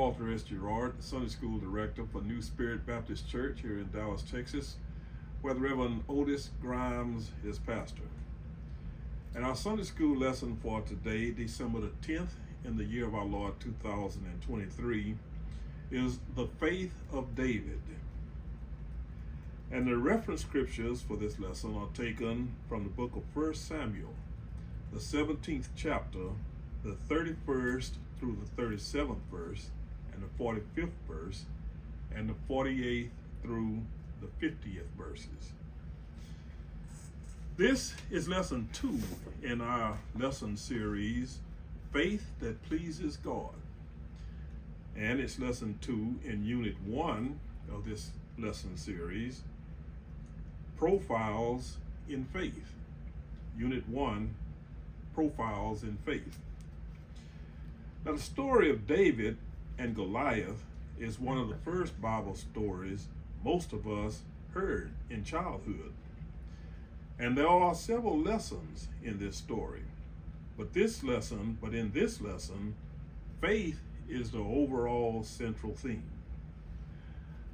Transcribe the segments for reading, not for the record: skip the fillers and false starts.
Walter S. Gerard, the Sunday School Director for New Spirit Baptist Church here in Dallas, Texas, where the Reverend Otis Grimes is pastor. And our Sunday School lesson for today, December the 10th, in the year of our Lord 2023, is the faith of David. And the reference scriptures for this lesson are taken from the book of 1 Samuel, the 17th chapter, the 31st through the 37th verse, and the 45th verse, and the 48th through the 50th verses. This is lesson 2 in our lesson series, Faith That Pleases God. And it's lesson 2 in unit 1 of this lesson series, Profiles in Faith. Unit 1, Profiles in Faith. Now, the story of David and Goliath is one of the first Bible stories most of us heard in childhood. And there are several lessons in this story. But in this lesson, faith is the overall central theme.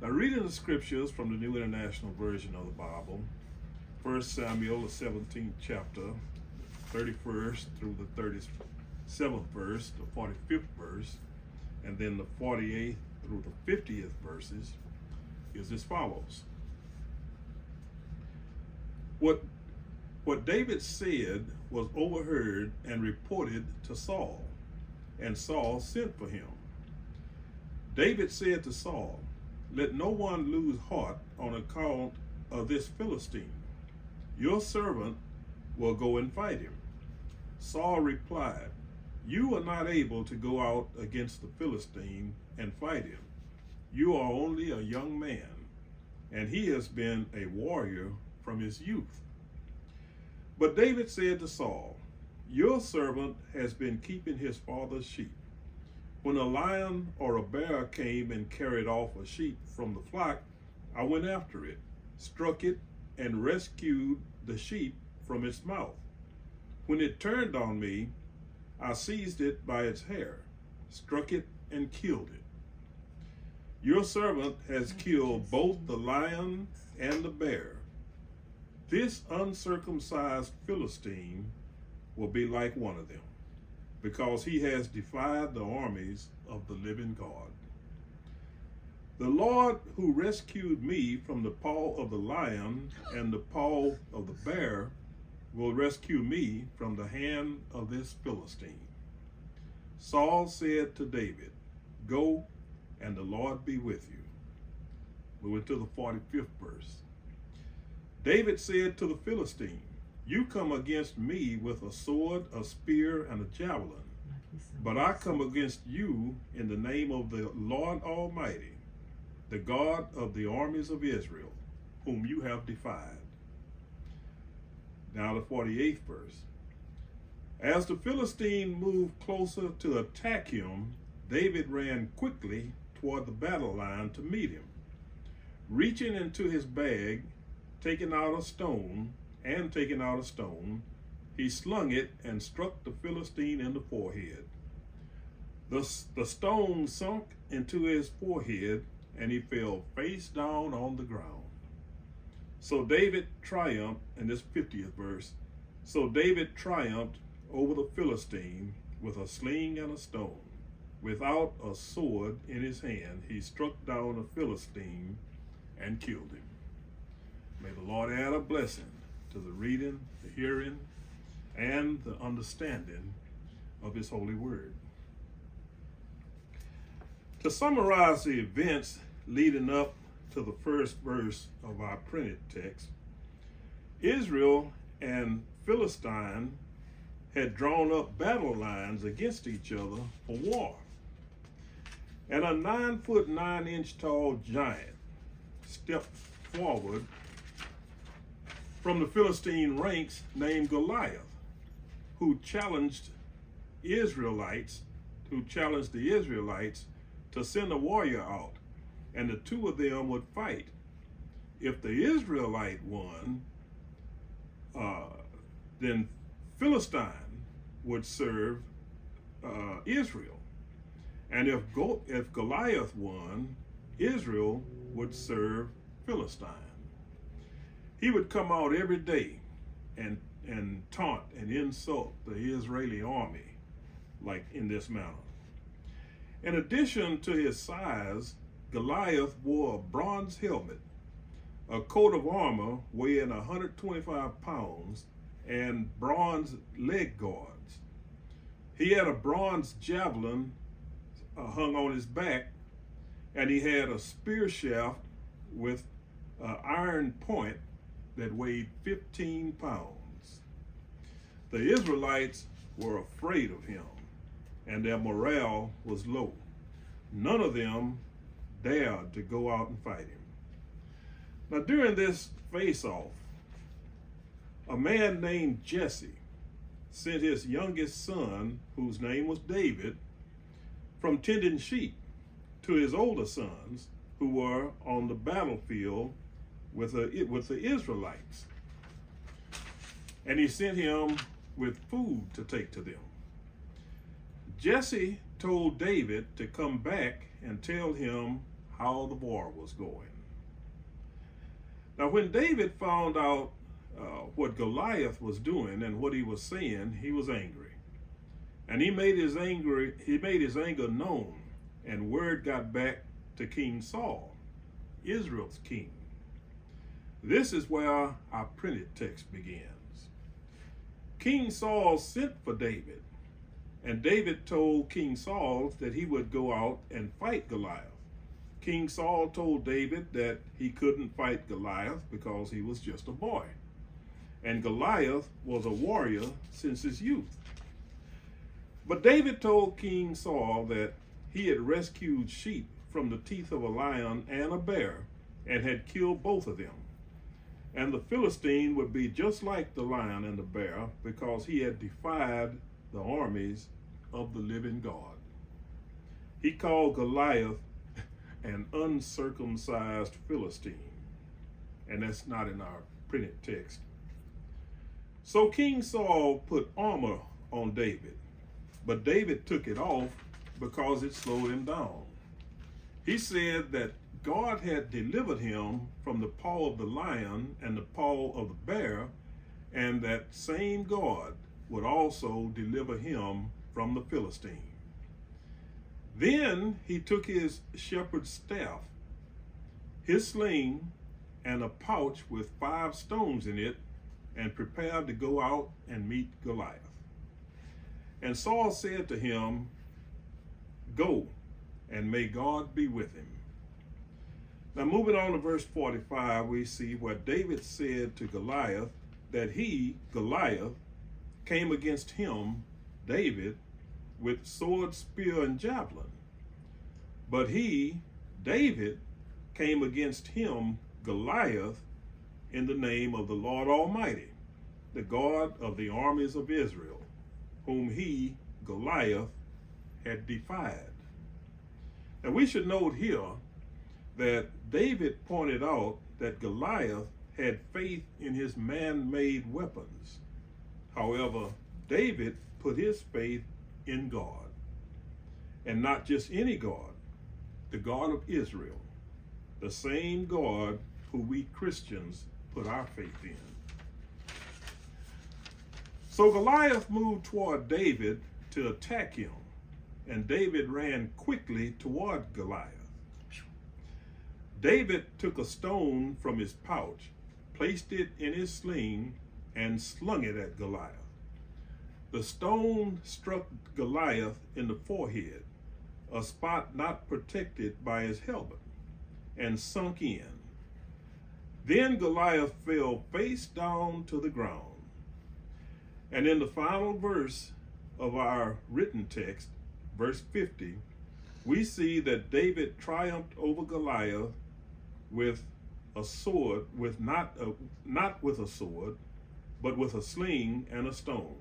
Now, reading the scriptures from the New International Version of the Bible, 1 Samuel, the 17th chapter, 31st through the 37th verse, the 45th verse, and then the 48th through the 50th verses, is as follows. What David said was overheard and reported to Saul, and Saul sent for him. David said to Saul, "Let no one lose heart on account of this Philistine. Your servant will go and fight him." Saul replied, "You are not able to go out against the Philistine and fight him. You are only a young man, and he has been a warrior from his youth." But David said to Saul, "Your servant has been keeping his father's sheep. When a lion or a bear came and carried off a sheep from the flock, I went after it, struck it, and rescued the sheep from its mouth. When it turned on me, I seized it by its hair, struck it, and killed it. Your servant has killed both the lion and the bear. This uncircumcised Philistine will be like one of them, because he has defied the armies of the living God. The Lord who rescued me from the paw of the lion and the paw of the bear will rescue me from the hand of this Philistine." Saul said to David, "Go, and the Lord be with you." Moving to the 45th verse. David said to the Philistine, "You come against me with a sword, a spear, and a javelin, but I come against you in the name of the Lord Almighty, the God of the armies of Israel, whom you have defied." Now the 48th verse. As the Philistine moved closer to attack him, David ran quickly toward the battle line to meet him. Reaching into his bag, taking out a stone, he slung it and struck the Philistine in the forehead. The stone sunk into his forehead, and he fell face down on the ground. So David triumphed, in this 50th verse, so David triumphed over the Philistine with a sling and a stone. Without a sword in his hand, he struck down the Philistine and killed him. May the Lord add a blessing to the reading, the hearing, and the understanding of his holy word. To summarize the events leading up to the first verse of our printed text, Israel and Philistine had drawn up battle lines against each other for war. And a 9-foot 9-inch tall giant stepped forward from the Philistine ranks named Goliath, who challenged the Israelites to send a warrior out, and the two of them would fight. If the Israelite won, then Philistine would serve Israel. And if Goliath won, Israel would serve Philistine. He would come out every day and taunt and insult the Israeli army, like in this manner. In addition to his size, Goliath wore a bronze helmet, a coat of armor weighing 125 pounds, and bronze leg guards. He had a bronze javelin hung on his back, and he had a spear shaft with an iron point that weighed 15 pounds. The Israelites were afraid of him, and their morale was low. None of them dared to go out and fight him. Now, during this face-off, a man named Jesse sent his youngest son, whose name was David, from tending sheep to his older sons who were on the battlefield with the Israelites. And he sent him with food to take to them. Jesse told David to come back and tell him how the war was going. Now, when David found out what Goliath was doing and what he was saying, he was angry. And he made his anger known, and word got back to King Saul, Israel's king. This is where our printed text begins. King Saul sent for David, and David told King Saul that he would go out and fight Goliath. King Saul told David that he couldn't fight Goliath because he was just a boy, and Goliath was a warrior since his youth. But David told King Saul that he had rescued sheep from the teeth of a lion and a bear and had killed both of them. And the Philistine would be just like the lion and the bear because he had defied the armies of the living God. He called Goliath an uncircumcised Philistine, and that's not in our printed text. So King Saul put armor on David, but David took it off because it slowed him down. He said that God had delivered him from the paw of the lion and the paw of the bear, and that same God would also deliver him from the Philistine. Then he took his shepherd's staff, his sling, and a pouch with 5 stones in it, and prepared to go out and meet Goliath. And Saul said to him, "Go, and may God be with him." Now, moving on to verse 45, we see where David said to Goliath that he, Goliath, came against him, David, with sword, spear, and javelin. But he, David, came against him, Goliath, in the name of the Lord Almighty, the God of the armies of Israel, whom he, Goliath, had defied. Now, we should note here that David pointed out that Goliath had faith in his man-made weapons. However, David put his faith in God, and not just any God, the God of Israel, the same God who we Christians put our faith in. So Goliath moved toward David to attack him, and David ran quickly toward Goliath. David took a stone from his pouch, placed it in his sling, and slung it at Goliath. The stone struck Goliath in the forehead, a spot not protected by his helmet, and sunk in. Then Goliath fell face down to the ground. And in the final verse of our written text, verse 50, we see that David triumphed over Goliath with a sword, not with a sword, but with a sling and a stone,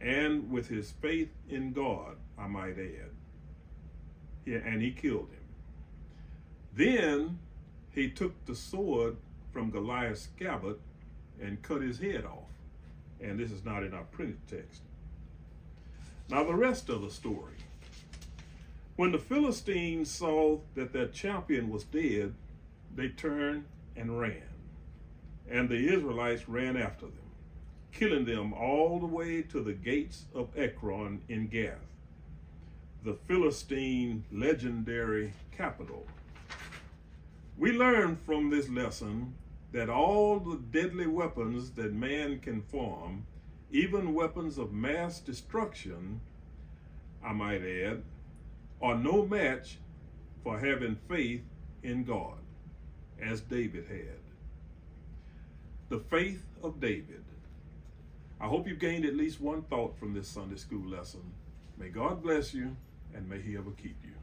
and with his faith in God, I might add. Yeah, and he killed him. Then he took the sword from Goliath's scabbard and cut his head off. And this is not in our printed text. Now, the rest of the story. When the Philistines saw that their champion was dead, they turned and ran, and the Israelites ran after them, killing them all the way to the gates of Ekron in Gath, the Philistine legendary capital. We learn from this lesson that all the deadly weapons that man can form, even weapons of mass destruction, I might add, are no match for having faith in God, as David had. The faith of David. I hope you've gained at least one thought from this Sunday school lesson. May God bless you, and may He ever keep you.